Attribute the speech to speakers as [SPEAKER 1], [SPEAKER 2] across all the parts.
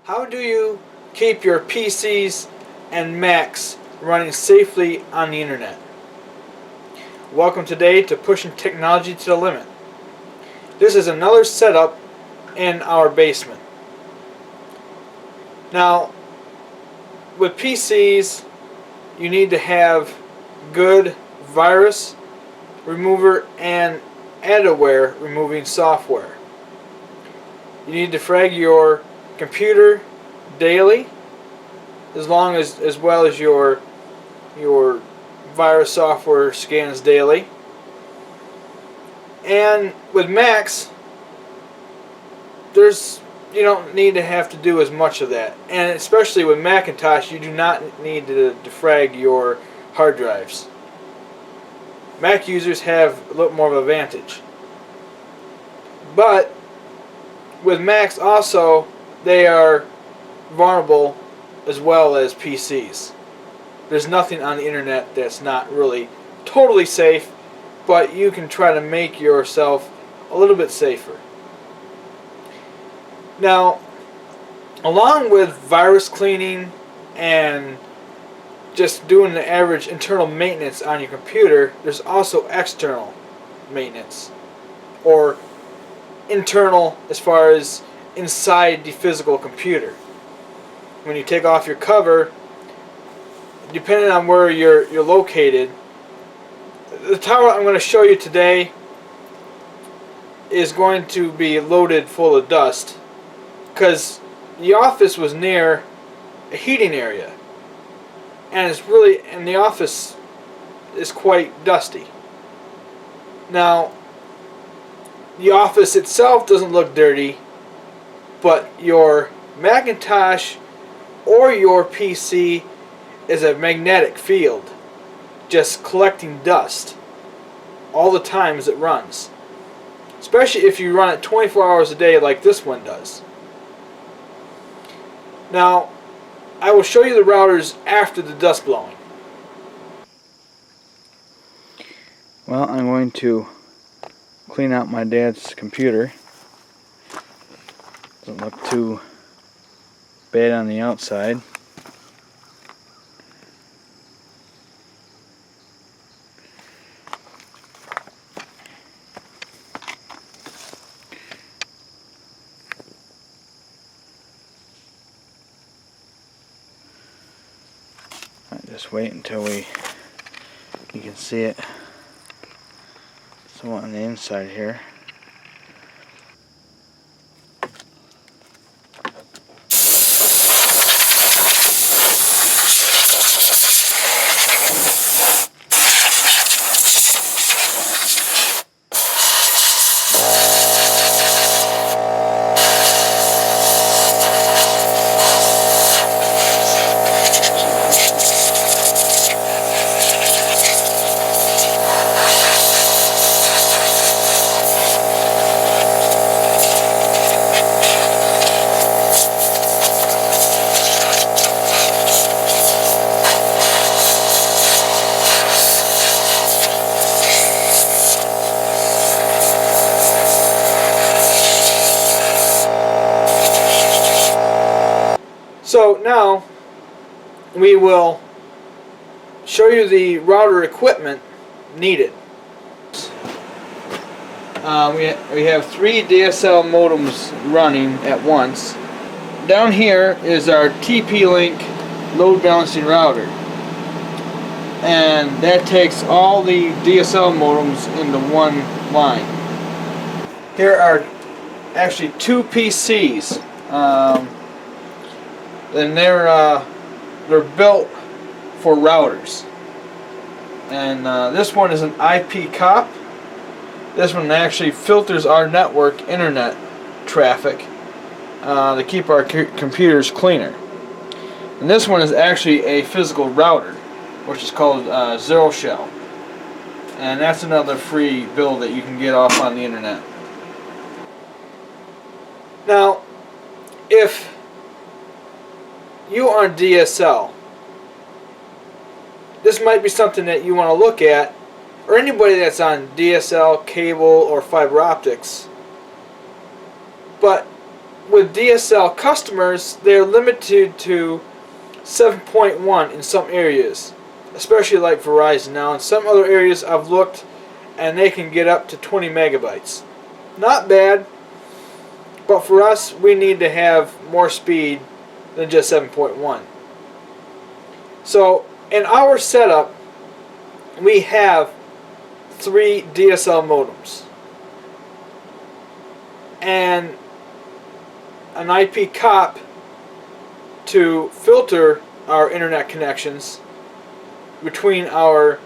[SPEAKER 1] How do you keep your PCs and Macs running safely on the internet? Welcome today to Pushing Technology to the Limit. This is another setup in our basement. Now, with PCs, you need to have good virus remover and adware removing software. You need to frag your computer daily, as well as your virus software scans daily. And with Macs, you don't need to have to do as much of that. And especially with Macintosh, you do not need to defrag your hard drives. Mac users have a little more of an advantage. But with Macs also, they are vulnerable as well as PCs. There's nothing on the internet that's not really totally safe, but you can try to make yourself a little bit safer. Now, along with virus cleaning and just doing the average internal maintenance on your computer, there's also external maintenance, or internal as far as inside the physical computer. When you take off your cover, depending on where you're located, the tower I'm going to show you today is going to be loaded full of dust because the office was near a heating area, and the office is quite dusty. Now, the office itself doesn't look dirty, but your Macintosh or your PC is a magnetic field, just collecting dust all the time as it runs. Especially if you run it 24 hours a day like this one does. Now, I will show you the routers after the dust blowing. Well, I'm going to clean out my dad's computer. Doesn't look too bad on the outside. Just wait until you can see it somewhat on the inside here. So now we will show you the router equipment needed. We have 3 DSL modems running at once. Down here is our TP-Link load balancing router, and that takes all the DSL modems into one line. Here are actually 2 PCs. And they're built for routers. And this one is an IP cop. This one actually filters our network internet traffic to keep our computers cleaner. And this one is actually a physical router, which is called Zero Shell. And that's another free build that you can get off on the internet. Now, if you are DSL, this might be something that you want to look at, or anybody that's on DSL, cable, or fiber optics. But with DSL customers, they're limited to 7.1 in some areas, especially like Verizon. Now, in some other areas, I've looked, and they can get up to 20 megabytes. Not bad, but for us, we need to have more speed than just 7.1. So, in our setup, we have 3 DSL modems and an IP cop to filter our internet connections between our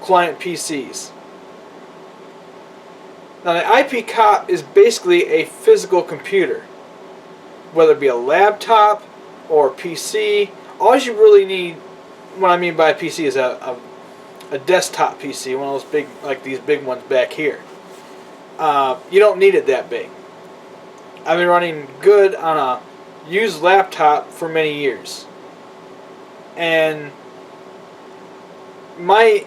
[SPEAKER 1] client PCs. Now, the IP cop is basically a physical computer, whether it be a laptop or a PC. All you really need, what I mean by a PC, is a desktop PC, one of those big, like these big ones back here. You don't need it that big. I've been running good on a used laptop for many years, and my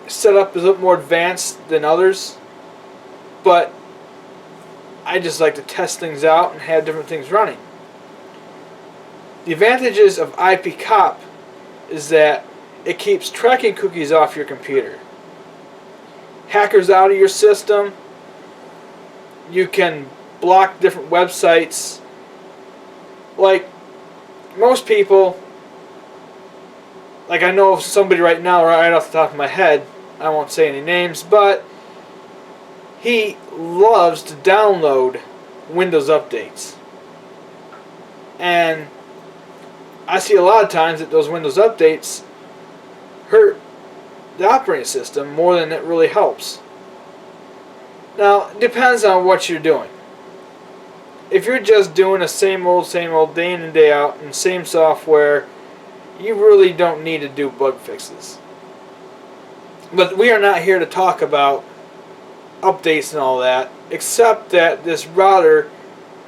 [SPEAKER 1] setup is a little more advanced than others, but I just like to test things out and have different things running. The advantages of IP cop is that it keeps tracking cookies off your computer. Hackers out of your system. You can block different websites. Like most people, like I know of somebody right now right off the top of my head, I won't say any names, but he loves to download Windows updates. And I see a lot of times that those Windows updates hurt the operating system more than it really helps. Now, it depends on what you're doing. If you're just doing the same old day in and day out and same software, you really don't need to do bug fixes. But we are not here to talk about updates and all that, except that this router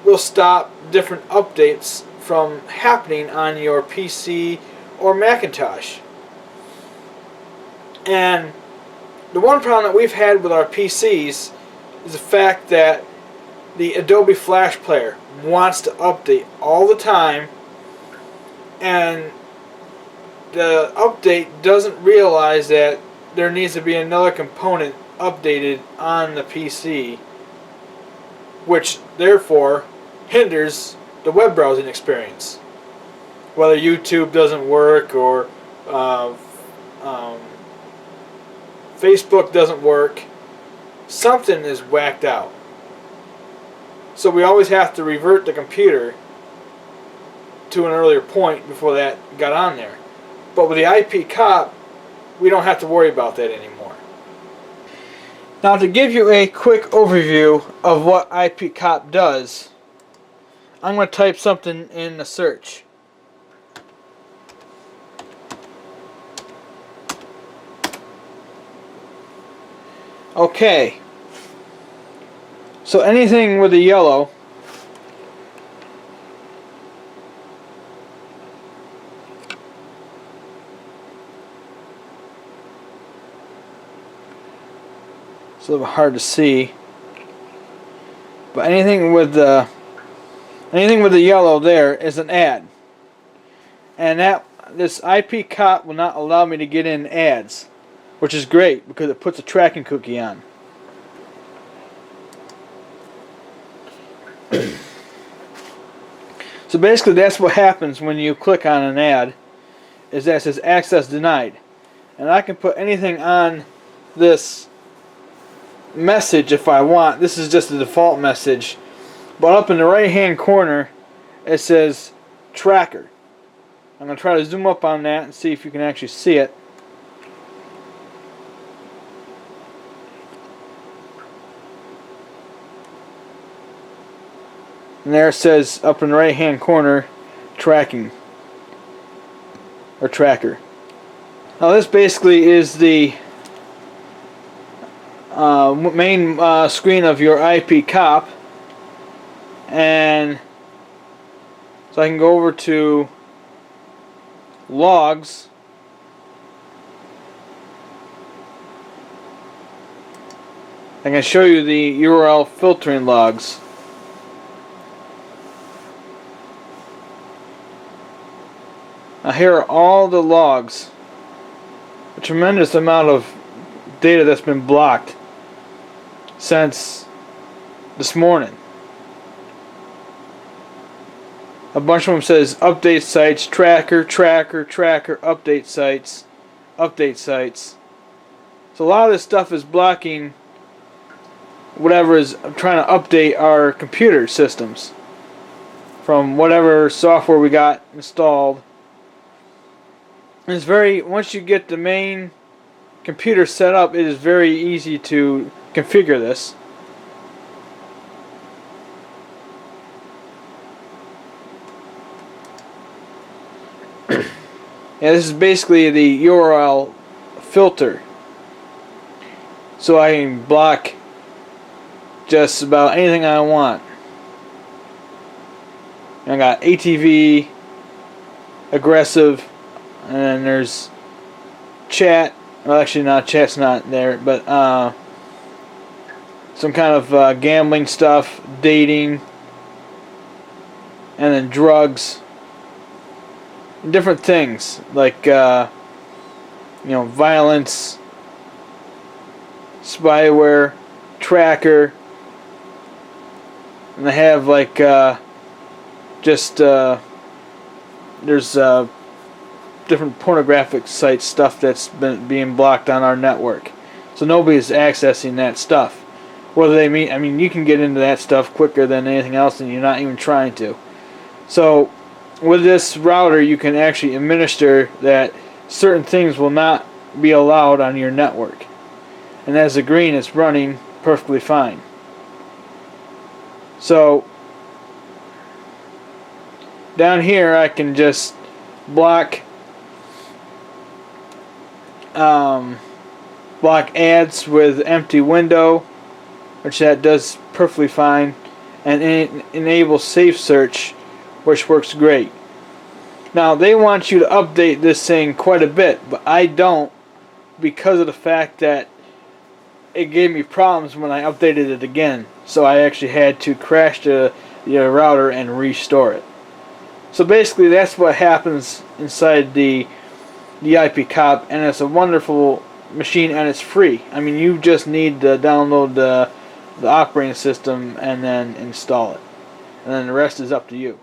[SPEAKER 1] will stop different updates from happening on your PC or Macintosh. And the one problem that we've had with our PCs is the fact that the Adobe Flash Player wants to update all the time, and the update doesn't realize that there needs to be another component updated on the PC, which therefore hinders the web browsing experience. Whether YouTube doesn't work or Facebook doesn't work, something is whacked out. So we always have to revert the computer to an earlier point before that got on there. But with the IP cop, we don't have to worry about that anymore. Now, to give you a quick overview of what IP cop does, I'm going to type something in the search. Okay. So anything with a yellow it's a little hard to see, but anything with the yellow there is an ad, and this IP cop will not allow me to get in ads, which is great because it puts a tracking cookie on. So basically that's what happens when you click on an ad, is that it says access denied. And I can put anything on this message if I want. This is just the default message. But up in the right hand corner it says tracker. I'm going to try to zoom up on that and see if you can actually see it. And there it says up in the right hand corner, tracking or tracker. Now this basically is the main screen of your IP cop, and so I can go over to logs. I can show you the URL filtering logs. Here are all the logs. A tremendous amount of data that's been blocked since this morning. A bunch of them says update sites, tracker, update sites, update sites. So a lot of this stuff is blocking whatever is trying to update our computer systems from whatever software we got installed. And it's once you get the main computer set up, it is very easy to configure this. Yeah, this is basically the URL filter. So I can block just about anything I want. I got ATV, aggressive, and then there's chat. Well, actually, chat's not there, but some kind of gambling stuff, dating, and then drugs, different things like violence, spyware, tracker, and they have like there's different pornographic site stuff that's been being blocked on our network, so nobody's accessing that stuff. Whether they mean, I mean, you can get into that stuff quicker than anything else, and you're not even trying to. So with this router, you can actually administer that certain things will not be allowed on your network. And as the green, it's running perfectly fine. So down here, I can just block ads with empty window, which that does perfectly fine, and enable safe search, which works great. Now they want you to update this thing quite a bit, but I don't, because of the fact that it gave me problems when I updated it again. So I actually had to crash the router and restore it. So basically that's what happens inside the IP cop, and it's a wonderful machine, and it's free. I mean, you just need to download the operating system and then install it, and then the rest is up to you.